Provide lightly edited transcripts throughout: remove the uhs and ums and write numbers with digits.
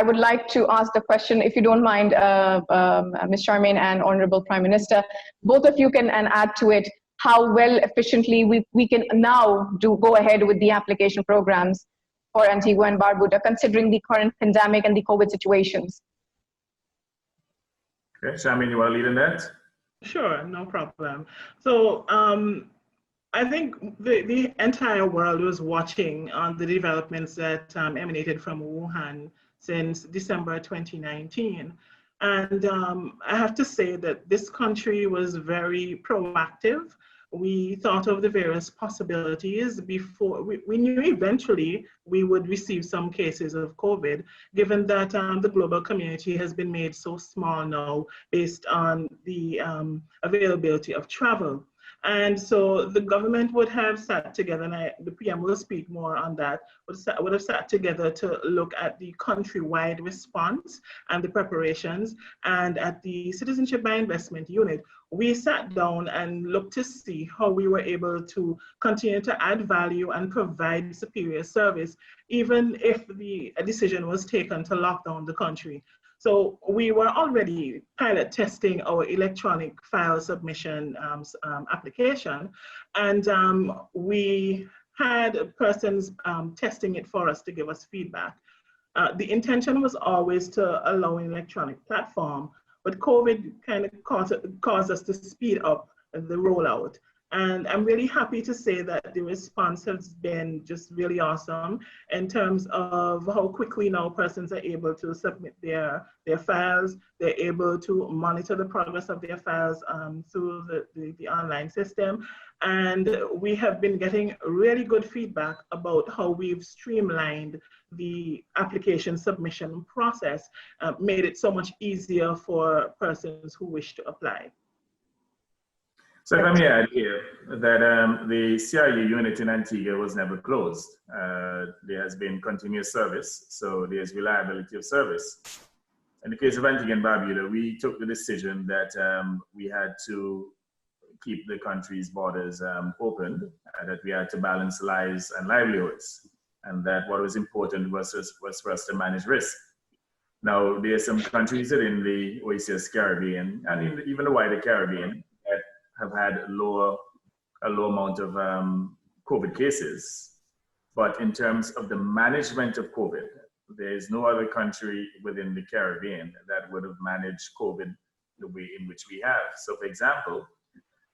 I would like to ask the question, if you don't mind, Ms. Charmaine and Honorable Prime Minister, both of you can add to it how well efficiently we can now go ahead with the application programs for Antigua and Barbuda, considering the current pandemic and the COVID situations. Okay, Charmaine, you want to lead in that? Sure, no problem. So I think the entire world was watching on the developments that emanated from Wuhan since December 2019. And I have to say that this country was very proactive. We thought of the various possibilities before. We knew eventually we would receive some cases of COVID, given that the global community has been made so small now based on the availability of travel. And so the government would have sat together, and the PM will speak more on that, would have sat together to look at the countrywide response and the preparations. And at the Citizenship by Investment Unit, we sat down and looked to see how we were able to continue to add value and provide superior service, even if a decision was taken to lock down the country. So we were already pilot testing our electronic file submission application, and we had persons testing it for us to give us feedback. The intention was always to allow an electronic platform, but COVID kind of caused us to speed up the rollout. And I'm really happy to say that the response has been just really awesome in terms of how quickly now persons are able to submit their files. They're able to monitor the progress of their files through the online system. And we have been getting really good feedback about how we've streamlined the application submission process, made it so much easier for persons who wish to apply. So let me add here that the CRU unit in Antigua was never closed. There has been continuous service, so there's reliability of service. In the case of Antigua and Barbuda, we took the decision that we had to keep the country's borders open, that we had to balance lives and livelihoods, and that what was important was for us to manage risk. Now, there are some countries in the OASIS Caribbean, and even the wider Caribbean, have had a low amount of COVID cases. But in terms of the management of COVID, there is no other country within the Caribbean that would have managed COVID the way in which we have. So for example,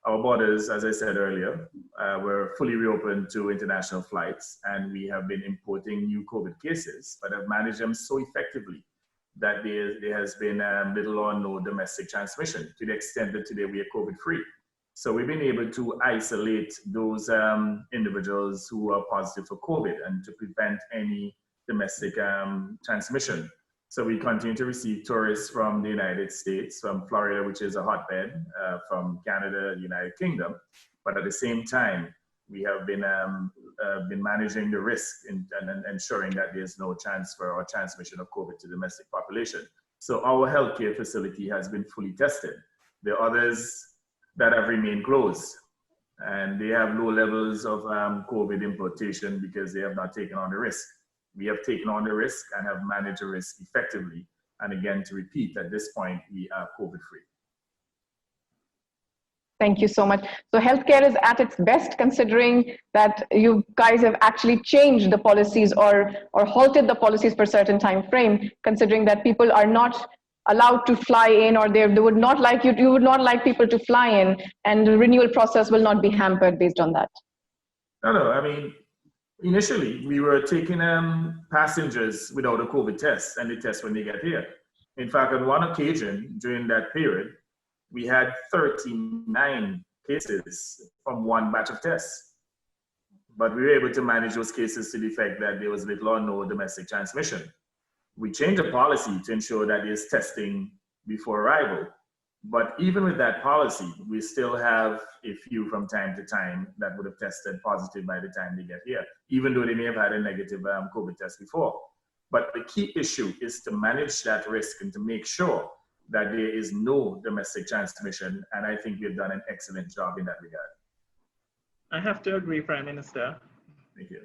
our borders, as I said earlier, were fully reopened to international flights, and we have been importing new COVID cases, but have managed them so effectively that there has been little or no domestic transmission, to the extent that today we are COVID-free. So we've been able to isolate those individuals who are positive for COVID and to prevent any domestic transmission. So we continue to receive tourists from the United States, from Florida, which is a hotbed, from Canada, the United Kingdom. But at the same time, we have been managing the risk and ensuring that there's no transfer or transmission of COVID to the domestic population. So our healthcare facility has been fully tested. There are others that have remained closed, and they have low levels of COVID importation because they have not taken on the risk. We have taken on the risk and have managed the risk effectively. And again, to repeat, at this point, we are COVID-free. Thank you so much. So healthcare is at its best, considering that you guys have actually changed the policies or halted the policies for a certain time frame, considering that people are not allowed to fly in, or they would not like you would not like people to fly in, and the renewal process will not be hampered based on that. No, I mean, initially we were taking passengers without a COVID test, and they test when they get here. In fact, on one occasion during that period, we had 39 cases from one batch of tests. But we were able to manage those cases to the effect that there was little or no domestic transmission. We changed the policy to ensure that there's testing before arrival. But even with that policy, we still have a few from time to time that would have tested positive by the time they get here, even though they may have had a negative COVID test before. But the key issue is to manage that risk and to make sure that there is no domestic transmission. And I think we've done an excellent job in that regard. I have to agree, Prime Minister. Thank you.